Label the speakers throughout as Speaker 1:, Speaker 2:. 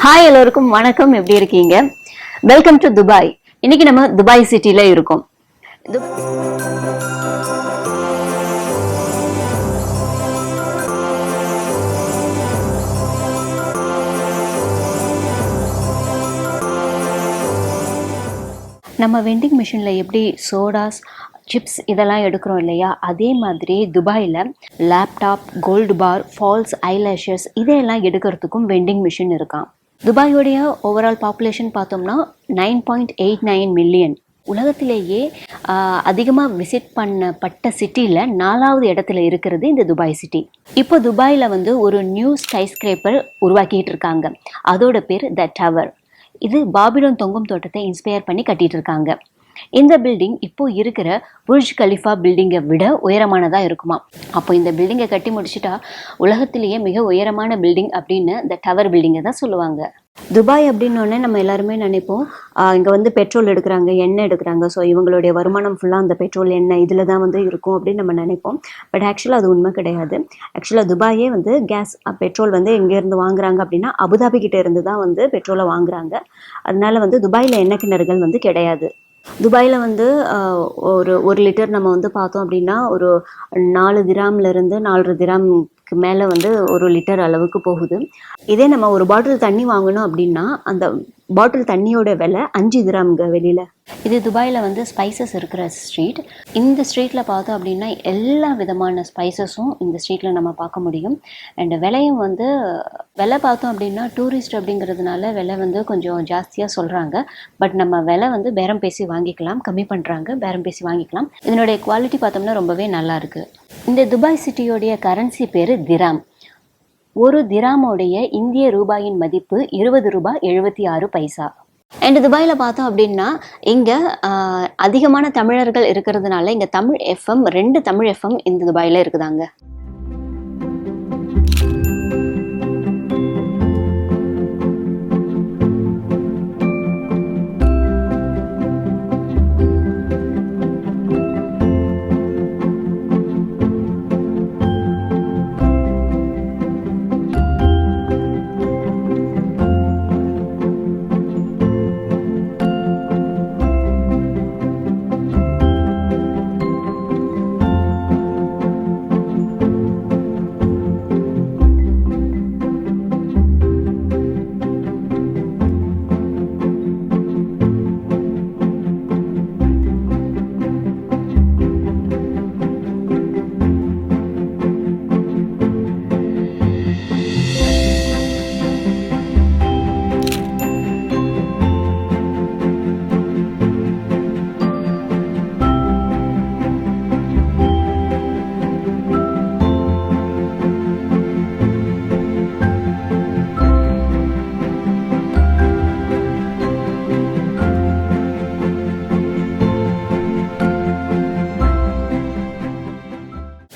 Speaker 1: Hi எல்லோருக்கும் வணக்கம். எப்படி இருக்கீங்க? Welcome to Dubai. இன்னைக்கு நம்ம துபாய் சிட்டில இருக்கோம். நம்ம வெண்டிங் மிஷினில் எப்படி சோடாஸ் சிப்ஸ் இதெல்லாம் எடுக்கிறோம் இல்லையா, அதே மாதிரி துபாயில் laptop, gold bar, false, eyelashes இதையெல்லாம் எடுக்கிறதுக்கும் வெண்டிங் மிஷின் இருக்கான். துபாயோடைய ஓவரால் பாப்புலேஷன் பார்த்தோம்னா 9.89 மில்லியன். உலகத்திலேயே அதிகமாக விசிட் பண்ணப்பட்ட சிட்டியில் 4வது இடத்துல இருக்கிறது இந்த துபாய் சிட்டி. இப்போ துபாயில் ஒரு நியூ ஸ்கைஸ்கிரேப்பர் உருவாக்கிட்டு இருக்காங்க. அதோட பேர் த டவர். இது பாபிலோன் தொங்கும் தோட்டத்தை இன்ஸ்பயர் பண்ணி கட்டிட்டு இருக்காங்க. இந்த பில்டிங் இப்போ இருக்கிற புர்ஜ் கலிஃபா பில்டிங்கை விட உயரமானதாக இருக்குமா. அப்போ இந்த பில்டிங்கை கட்டி முடிச்சுட்டா உலகத்திலேயே மிக உயரமான பில்டிங் அப்படின்னு இந்த டவர் பில்டிங்கை தான் சொல்லுவாங்க. துபாய் அப்படின்னோடனே நம்ம எல்லாருமே நினைப்போம், இங்கே பெட்ரோல் எடுக்கிறாங்க, எண்ணெய் எடுக்கிறாங்க, ஸோ இவங்களுடைய வருமானம் ஃபுல்லாக அந்த பெட்ரோல் எண்ணெய் இதில் தான் இருக்கும் அப்படின்னு நம்ம நினைப்போம். பட் ஆக்சுவலாக அது உண்மை கிடையாது. ஆக்சுவலாக துபாயே கேஸ் பெட்ரோல் எங்கேருந்து வாங்குறாங்க அப்படின்னா அபுதாபி கிட்டே இருந்து தான் பெட்ரோலை வாங்குறாங்க. அதனால துபாயில் எண்ணெய் கிணறுகள் கிடையாது. துபாயில் ஒரு லிட்டர் நம்ம பார்த்தோம் அப்படின்னா ஒரு 4 திராம்லேருந்து 4.5 திராம்க்கு மேலே 1 லிட்டர் அளவுக்கு போகுது. இதே நம்ம ஒரு பாட்டில் தண்ணி வாங்கணும் அப்படின்னா அந்த பாட்டில் தண்ணியோட விலை 5 திராம்ங்க வெளியில். இது துபாயில் ஸ்பைசஸ் இருக்கிற ஸ்ட்ரீட். இந்த ஸ்ட்ரீட்டில் பார்த்தோம் அப்படின்னா எல்லா விதமான ஸ்பைசஸும் இந்த ஸ்ட்ரீட்டில் நம்ம பார்க்க முடியும். அண்ட் விலையும் விலை பார்த்தோம் அப்படின்னா டூரிஸ்ட் அப்படிங்கிறதுனால விலை கொஞ்சம் ஜாஸ்தியாக சொல்கிறாங்க. பட் நம்ம விலை பேரம் பேசி வாங்கிக்கலாம், கம்மி பண்ணுறாங்க, பேரம் பேசி வாங்கிக்கலாம். இதனுடைய குவாலிட்டி பார்த்தோம்னா ரொம்பவே நல்லா இருக்குது. இந்த துபாய் சிட்டியோடைய கரன்சி பேர் திராம். ஒரு திராமோடைய இந்திய ரூபாயின் மதிப்பு 20 ரூபாய் 76 பைசா. அண்ட் துபாயில் பார்த்தோம் அப்படின்னா இங்கே அதிகமான தமிழர்கள் இருக்கிறதுனால இங்கே தமிழ் எஃப்எம் 2 தமிழ் எஃப்எம் இந்த துபாயில் இருக்குதாங்க.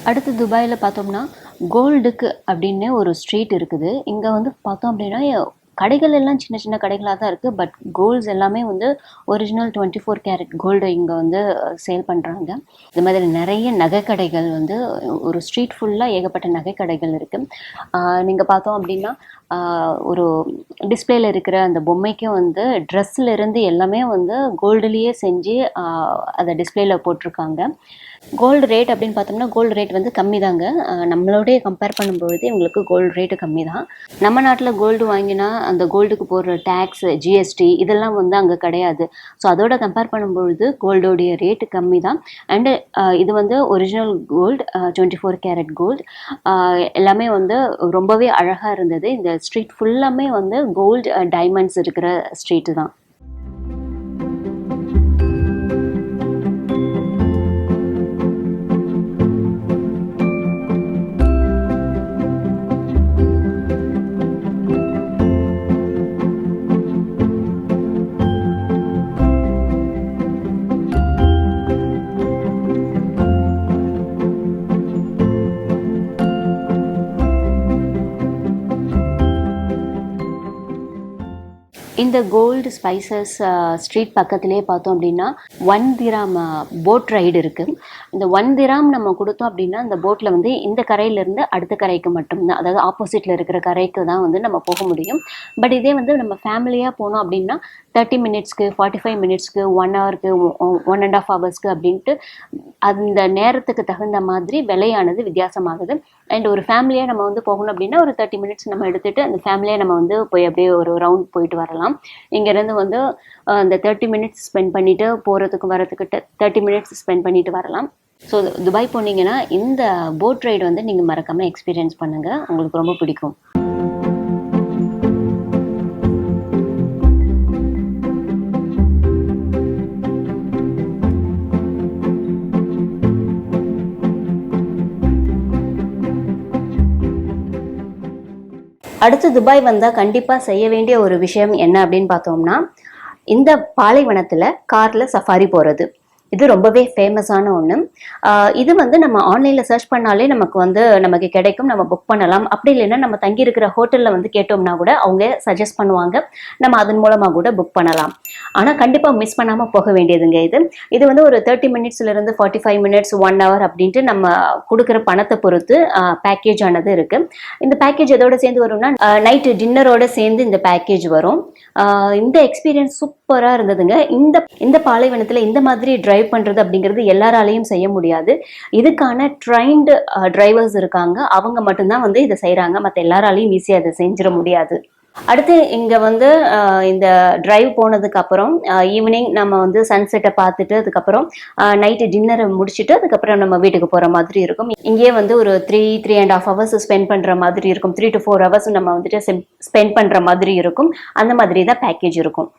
Speaker 1: அடுத்து துபாயில் பார்த்தோம்னா கோல்டுக்கு அப்படின்னு ஒரு ஸ்ட்ரீட் இருக்குது. இங்கே பார்த்தோம் அப்படின்னா கடைகள் எல்லாம் சின்ன சின்ன கடைகளாக தான் இருக்குது. பட் கோல்ட்ஸ் எல்லாமே ஒரிஜினல் 24 கேரட் கோல்டு இங்கே சேல் பண்ணுறாங்க. இது மாதிரி நிறைய நகைக்கடைகள் ஒரு ஸ்ட்ரீட் ஃபுல்லாக ஏகப்பட்ட நகைக்கடைகள் இருக்குது. நீங்கள் பார்த்தோம் அப்படின்னா ஒரு டிஸ்பிளேல இருக்கிற அந்த பொம்மைக்கும் ட்ரெஸ்ஸில் எல்லாமே கோல்டுலேயே செஞ்சு அதை டிஸ்பிளேல போட்டிருக்காங்க. கோல்டு ரேட் அப்படின்னு பார்த்தோம்னா கோல்டு ரேட் கம்மி தாங்க. நம்மளோடைய கம்பேர் பண்ணும்பொழுது இவங்களுக்கு கோல்டு ரேட்டு கம்மி தான். நம்ம நாட்டில் கோல்டு வாங்கினா அந்த கோல்டுக்கு போடுற டேக்ஸ், ஜிஎஸ்டி இதெல்லாம் அங்கே கிடையாது. ஸோ அதோட கம்பேர் பண்ணும்பொழுது கோல்டோடைய ரேட்டு கம்மி தான். அண்டு இது ஒரிஜினல் கோல்டு 24 கேரட் கோல்டு. எல்லாமே ரொம்பவே அழகாக இருந்தது. இந்த ஸ்ட்ரீட் ஃபுல்லாமே கோல்டு டைமண்ட்ஸ் இருக்கிற ஸ்ட்ரீட்டு தான். இந்த கோல்டு ஸ்பைசஸ் ஸ்ட்ரீட் பக்கத்துலேயே பார்த்தோம் அப்படின்னா 1 திராம் போட் ரைடு இருக்குது. இந்த 1 திராம் நம்ம கொடுத்தோம் அப்படின்னா இந்த போட்டில் வந்து இந்த கரையிலேருந்து அடுத்த கரைக்கு மட்டும்தான், அதாவது ஆப்போசிட்டில் இருக்கிற கரைக்கு தான் வந்து நம்ம போக முடியும். பட் இதே வந்து நம்ம ஃபேமிலியாக போனோம் அப்படின்னா 30 மினிட்ஸ்க்கு 45 மினிட்ஸ்க்கு 1 ஹவருக்கு 1.5 ஹவர்ஸ்க்கு அப்படின்ட்டு அந்த நேரத்துக்கு தகுந்த மாதிரி விலையானது வித்தியாசமாகுது. அண்ட் ஒரு ஃபேமிலியாக நம்ம வந்து போகணும் அப்படின்னா ஒரு 30 மினிட்ஸ் நம்ம எடுத்துகிட்டு அந்த ஃபேமிலியாக நம்ம வந்து போய் அப்படியே ஒரு ரவுண்ட் போயிட்டு வரலாம். இங்கேருந்து வந்து அந்த 30 மினிட்ஸ் ஸ்பெண்ட் பண்ணிவிட்டு போகிறதுக்கு வரதுக்கு 30 மினிட்ஸ் ஸ்பெண்ட் பண்ணிட்டு வரலாம். ஸோ துபாய் போனீங்கன்னா இந்த போட் ரைடு வந்து நீங்கள் மறக்காமல் எக்ஸ்பீரியன்ஸ் பண்ணுங்கள், உங்களுக்கு ரொம்ப பிடிக்கும். அடுத்து துபாய் வந்தால் கண்டிப்பாக செய்ய வேண்டிய ஒரு விஷயம் என்ன அப்படின்னு பார்த்தோம்னா, இந்த பாலைவனத்தில் காரில் சஃபாரி போகிறது. இது ரொம்பவே ஃபேமஸான ஒன்று. இது வந்து நம்ம ஆன்லைனில் சர்ச் பண்ணாலே நமக்கு கிடைக்கும், நம்ம புக் பண்ணலாம். அப்படி இல்லைன்னா நம்ம தங்கியிருக்கிற ஹோட்டலில் வந்து கேட்டோம்னா கூட அவங்க சஜஸ்ட் பண்ணுவாங்க, நம்ம அதன் மூலமாக கூட புக் பண்ணலாம். ஆனால் கண்டிப்பாக மிஸ் பண்ணாமல் போக வேண்டியதுங்க. இது வந்து ஒரு 30 மினிட்ஸ்லேருந்து 45 மினிட்ஸ் 1 ஹவர் அப்படின்ட்டு நம்ம கொடுக்குற பணத்தை பொறுத்து பேக்கேஜ் ஆனது இருக்குது. இந்த பேக்கேஜ் எதோட சேர்ந்து வரும்னா நைட்டு டின்னரோட சேர்ந்து இந்த பேக்கேஜ் வரும். இந்த எக்ஸ்பீரியன்ஸ் சூப்பராக இருந்ததுங்க. இந்த பாலைவனத்தில் இந்த மாதிரி டிரைவ் பண்ணுறது அப்படிங்கிறது எல்லாராலையும் செய்ய முடியாது. இதுக்கான ட்ரைன்டு டிரைவர்ஸ் இருக்காங்க, அவங்க மட்டும்தான் வந்து இதை செய்கிறாங்க. மற்ற எல்லாராலையும் ஈஸியாக இதை செஞ்சிட முடியாது. அடுத்து இங்கே வந்து இந்த டிரைவ் போனதுக்கு அப்புறம் ஈவினிங் நம்ம வந்து சன்செட்டை பார்த்துட்டு அதுக்கப்புறம் நைட்டு டின்னரை முடிச்சுட்டு அதுக்கப்புறம் நம்ம வீட்டுக்கு போகிற மாதிரி இருக்கும். இங்கேயே வந்து ஒரு 3.5 ஹவர்ஸ் ஸ்பெண்ட் பண்ணுற மாதிரி இருக்கும். 3 to 4 ஹவர்ஸ் நம்ம வந்துட்டு ஸ்பெண்ட் பண்ணுற மாதிரி இருக்கும். அந்த மாதிரி தான் பேக்கேஜ் இருக்கும்.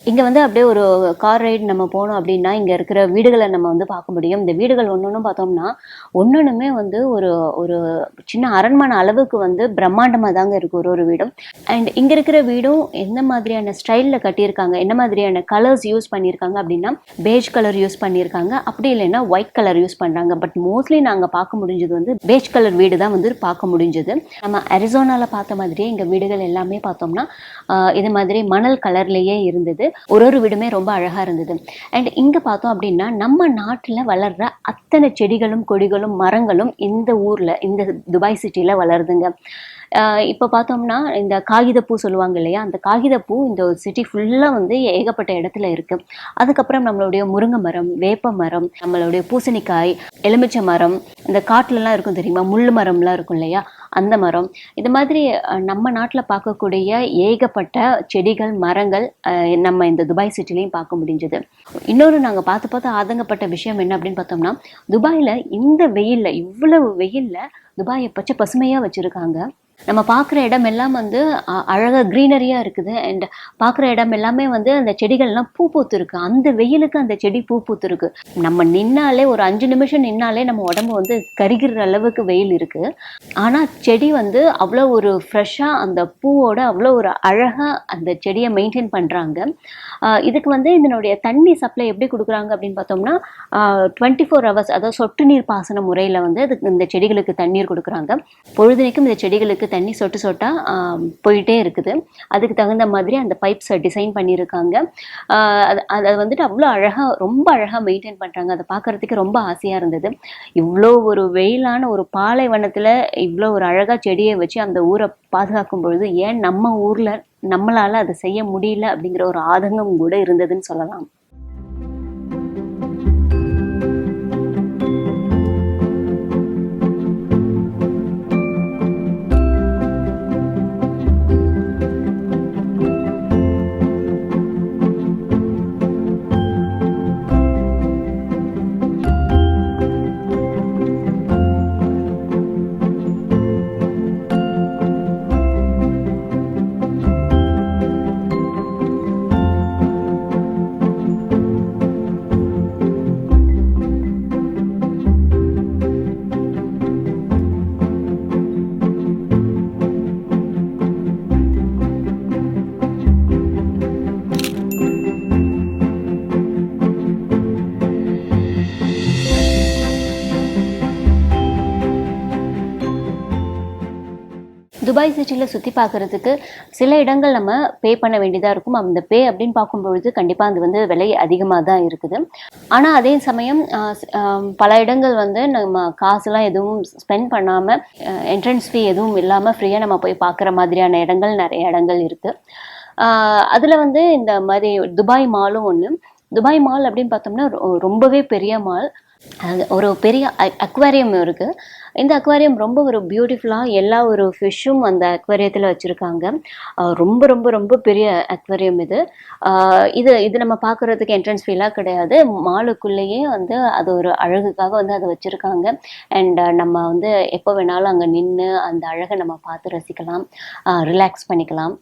Speaker 1: இங்கே வந்து அப்படியே ஒரு கார் ரைடு நம்ம போனோம் அப்படின்னா இங்கே இருக்கிற வீடுகளை நம்ம வந்து பார்க்க முடியும். இந்த வீடுகள் ஒன்று பார்த்தோம்னா ஒன்றுமே வந்து ஒரு ஒரு சின்ன அரண்மனை அளவுக்கு வந்து பிரம்மாண்டமாக தாங்க இருக்குது ஒரு வீடும். அண்ட் இங்கே இருக்கிற வீடும் எந்த மாதிரியான ஸ்டைலில் கட்டியிருக்காங்க, என்ன மாதிரியான கலர்ஸ் யூஸ் பண்ணியிருக்காங்க அப்படின்னா பேஜ் கலர் யூஸ் பண்ணியிருக்காங்க, அப்படி இல்லைன்னா ஒயிட் கலர் யூஸ் பண்ணுறாங்க. பட் மோஸ்ட்லி நாங்கள் பார்க்க முடிஞ்சது வந்து பேஜ் கலர் வீடு தான் வந்து பார்க்க முடிஞ்சது. நம்ம அரிசோனாவில் பார்த்த மாதிரியே இங்கே வீடுகள் எல்லாமே பார்த்தோம்னா இது மாதிரி மணல் கலர்லேயே இருந்தது. ஒரு வீடுமே ரொம்ப அழகாக இருந்தது. அண்ட் இங்கே பார்த்தோம் அப்படின்னா நம்ம நாட்டில் வளர்கிற அத்தனை செடிகளும் கொடிகளும் மரங்களும் இந்த ஊரில் இந்த துபாய் சிட்டியில் வளருதுங்க. இப்போ பார்த்தோம்னா இந்த காகிதப்பூ சொல்லுவாங்க இல்லையா, அந்த காகிதப்பூ இந்த சிட்டி ஃபுல்லாக வந்து ஏகப்பட்ட இடத்துல இருக்குது. அதுக்கப்புறம் நம்மளுடைய முருங்கை மரம், வேப்ப மரம், நம்மளுடைய பூசணிக்காய், எலுமிச்சை மரம், இந்த காட்டுலலாம் இருக்கும் தெரியுமா, முள்ளு மரம்லாம் இருக்கும் இல்லையா, அந்த மரம். இது மாதிரி நம்ம நாட்டில் பார்க்கக்கூடிய ஏகப்பட்ட செடிகள், மரங்கள் நம்ம இந்த துபாய் சிட்டிலையும் பார்க்க முடிஞ்சது. இன்னொரு நாங்கள் பார்த்து பார்த்து ஆதங்கப்பட்ட விஷயம் என்ன அப்படின்னு பார்த்தோம்னா, துபாயில் இந்த வெயிலில், இவ்வளவு வெயிலில் துபாயை பச்சை பசுமையாக வச்சுருக்காங்க. நம்ம பார்க்குற இடம் எல்லாம் வந்து அழகாக க்ரீனரியாக இருக்குது. அண்ட் பார்க்குற இடம் எல்லாமே வந்து அந்த செடிகள்லாம் பூ பூத்துருக்கு. அந்த வெயிலுக்கு அந்த செடி பூ பூத்துருக்கு. நம்ம நின்னாலே ஒரு 5 நிமிஷம் நின்னாலே நம்ம உடம்பு வந்து கருகிற அளவுக்கு வெயில் இருக்குது. ஆனால் செடி வந்து அவ்வளோ ஒரு ஃப்ரெஷ்ஷாக அந்த பூவோட அவ்வளோ ஒரு அழகாக அந்த செடியை மெயின்டைன் பண்ணுறாங்க. இதுக்கு வந்து இதனுடைய தண்ணி சப்ளை எப்படி கொடுக்குறாங்க அப்படின்னு பார்த்தோம்னா 24 ஹவர்ஸ், அதாவது சொட்டு நீர் பாசன முறையில் வந்து அதுக்கு இந்த செடிகளுக்கு தண்ணீர் கொடுக்குறாங்க. பொழுதுனைக்கும் இந்த செடிகளுக்கு தண்ணி சொட்டு சொட்டாக போயிட்டே இருக்குது. அதுக்கு தகுந்த மாதிரி அந்த பைப்ஸை டிசைன் பண்ணியிருக்காங்க. அதை வந்துட்டு அவ்வளோ அழகாக, ரொம்ப அழகாக மெயின்டைன் பண்ணுறாங்க. அதை பார்க்குறதுக்கு ரொம்ப ஆசையாக இருந்தது. இவ்வளோ ஒரு வெயிலான ஒரு பாலைவனத்தில் இவ்வளோ ஒரு அழகாக செடியை வச்சு அந்த ஊரை பாதுகாக்கும் பொழுது ஏன் நம்ம ஊரில் நம்மளால் அதை செய்ய முடியல அப்படிங்கிற ஒரு ஆதங்கம் கூட இருந்ததுன்னு சொல்லலாம். துபாய் சிட்டியில் சுற்றி பார்க்குறதுக்கு சில இடங்கள் நம்ம பே பண்ண வேண்டியதாக இருக்கும். அந்த பே அப்படின்னு பார்க்கும்பொழுது கண்டிப்பாக அது வந்து விலை அதிகமாக தான் இருக்குது. ஆனால் அதே சமயம் பல இடங்கள் வந்து நம்ம காசுலாம் எதுவும் ஸ்பெண்ட் பண்ணாமல், என்ட்ரன்ஸ் ஃபீ எதுவும் இல்லாமல் ஃப்ரீயாக நம்ம போய் பார்க்குற மாதிரியான இடங்கள் நிறைய இடங்கள் இருக்குது. அதில் வந்து இந்த மாதிரி துபாய் மாலும் ஒன்று. துபாய் மால் அப்படின்னு பார்த்தோம்னா ரொம்பவே பெரிய மால். ஒரு பெரிய அக்வாரியம் இருக்குது. இந்த அக்வாரியம் ரொம்ப ஒரு பியூட்டிஃபுல்லாக எல்லா ஒரு ஃபிஷ்ஷும் அந்த அக்வாரியத்தில் வச்சுருக்காங்க. ரொம்ப ரொம்ப ரொம்ப பெரிய அக்வாரியம் இது. இது நம்ம பார்க்குறதுக்கு என்ட்ரன்ஸ் ஃபீலாக கிடையாது. மாலுக்குள்ளேயே வந்து அது ஒரு அழகுக்காக வந்து அதை வச்சுருக்காங்க. அண்ட் நம்ம வந்து எப்போ வேணாலும் அங்கே நின்று அந்த அழகை நம்ம பார்த்து ரசிக்கலாம், ரிலாக்ஸ் பண்ணிக்கலாம்.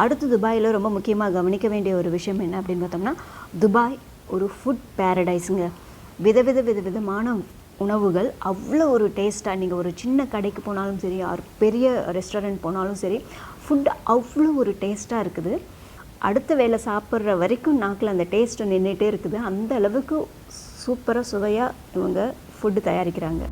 Speaker 1: அடுத்து துபாயில் ரொம்ப முக்கியமாக கவனிக்க வேண்டிய ஒரு விஷயம் என்ன அப்படின்னு பார்த்தோம்னா, துபாய் ஒரு ஃபுட் பேரடைஸுங்க. விதவிதமான உணவுகள் அவ்வளோ ஒரு டேஸ்ட்டாக. நீங்கள் ஒரு சின்ன கடைக்கு போனாலும் சரி, பெரிய ரெஸ்டாரண்ட் போனாலும் சரி, ஃபுட் அவ்வளோ ஒரு டேஸ்ட்டாக இருக்குது. அடுத்த வேளை சாப்பிட்ற வரைக்கும் நாக்கில் அந்த டேஸ்ட்டு நின்றுட்டே இருக்குது. அந்த அளவுக்கு சூப்பராக சுவையாக இவங்க ஃபுட்டு தயாரிக்கிறாங்க.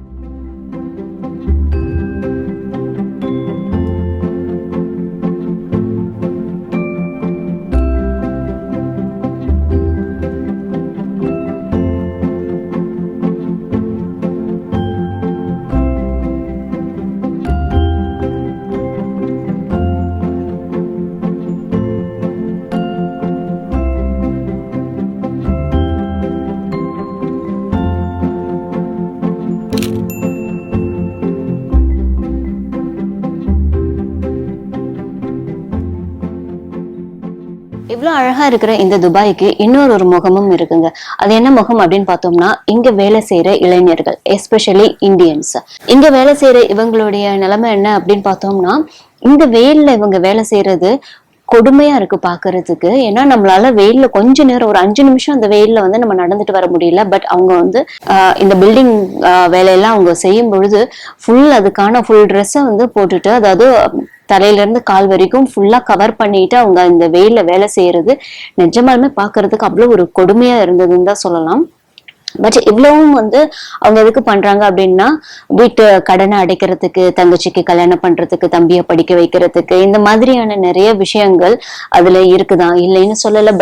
Speaker 1: இவ்வளோ அழகா இருக்கிற இந்த துபாய்க்கு இன்னொரு முகமும் இருக்குங்க. அது என்ன முகம் அப்படின்னு பார்த்தோம்னா, இங்க வேலை செய்யற இளைஞர்கள், எஸ்பெஷலி இந்தியன்ஸ். இங்க வேலை செய்யற இவங்களுடைய நிலைமை என்ன அப்படின்னு பார்த்தோம்னா, இந்த வெயில்ல இவங்க வேலை செய்யறது கொடுமையா இருக்கு பாக்குறதுக்கு. ஏன்னா நம்மளால வெயில்ல கொஞ்ச நேரம், ஒரு 5 நிமிஷம் அந்த வெயில்ல வந்து நம்ம நடந்துட்டு வர முடியல. பட் அவங்க வந்து இந்த பில்டிங் வேலையெல்லாம் அவங்க செய்யும் பொழுது அதுக்கான ஃபுல் ட்ரெஸ்ஸை வந்து போட்டுட்டு, அதாவது தலையில இருந்து கால் வரைக்கும் ஃபுல்லா கவர் பண்ணிட்டு அவங்க இந்த வெயில்ல வேலை செய்யறது நிஜமாலுமே பாக்குறதுக்கு அவ்வளவு ஒரு கொடுமையா இருந்ததுன்னு தான் சொல்லலாம். பட் இவ்வளவும் வந்து அவங்க எதுக்கு பண்றாங்க அப்படின்னா, வீட்டு கடனை அடைக்கிறதுக்கு, தங்கச்சிக்கு கல்யாணம் பண்றதுக்கு, தம்பியை படிக்க வைக்கிறதுக்கு, இந்த மாதிரியான நிறைய விஷயங்கள் அதுல இருக்குதான், இல்லைன்னு சொல்லல.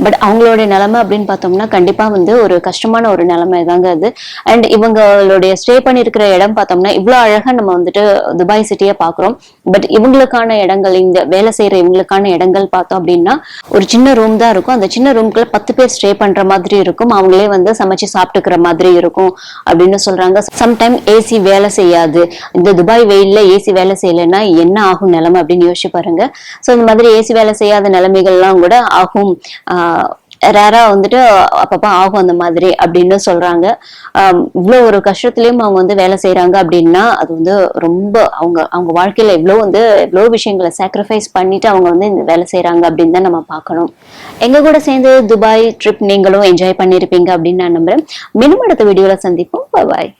Speaker 1: பட் அவங்களுடைய நிலைமை அப்படின்னு பார்த்தோம்னா கண்டிப்பா வந்து ஒரு கஷ்டமான ஒரு நிலைமை தாங்க அது. அண்ட் இவங்களுடைய ஸ்டே பண்ணிருக்கிற இடம் பார்த்தோம்னா, இவ்வளவு அழகா நம்ம வந்துட்டு துபாய் சிட்டியை பாக்குறோம். பட் இவங்களுக்கான இடங்கள், இந்த வேலை செய்யற இவங்களுக்கான இடங்கள் பார்த்தோம் அப்படின்னா ஒரு சின்ன ரூம் தான் இருக்கும். அந்த சின்ன ரூம்குள்ள 10 பேர் ஸ்டே பண்ற மாதிரி இருக்கும். அவங்களே வந்து சமைச்சு சாப்பிட்டுக்கிற மாதிரி இருக்கும் அப்படின்னு சொல்றாங்க. சம்டைம் ஏசி வேலை செய்யாது. இந்த துபாய் வெயில்ல ஏசி வேலை செய்யலைன்னா என்ன ஆகும் நிலைமை அப்படின்னு யோசிச்சு பாருங்க. சோ இந்த மாதிரி ஏசி வேலை செய்யாத நிலைமைகள்லாம் கூட ஆகும். ரேரா வந்துட்டு அப்பப்ப ஆகும் அந்த மாதிரி அப்படின்னு சொல்றாங்க. இவ்வளவு ஒரு கஷ்டத்திலயும் அவங்க வந்து வேலை செய்யறாங்க அப்படின்னா அது வந்து ரொம்ப அவங்க வாழ்க்கையில எவ்வளவு விஷயங்களை சாக்ரிஃபைஸ் பண்ணிட்டு அவங்க வந்து இந்த வேலை செய்யறாங்க அப்படின்னு தான் நம்ம பார்க்கணும். எங்க கூட சேர்ந்து துபாய் ட்ரிப் நீங்களும் என்ஜாய் பண்ணிருப்பீங்க அப்படின்னு நான் நம்புறேன். மீண்டும் அடுத்த வீடியோல சந்திப்போம். பாய்.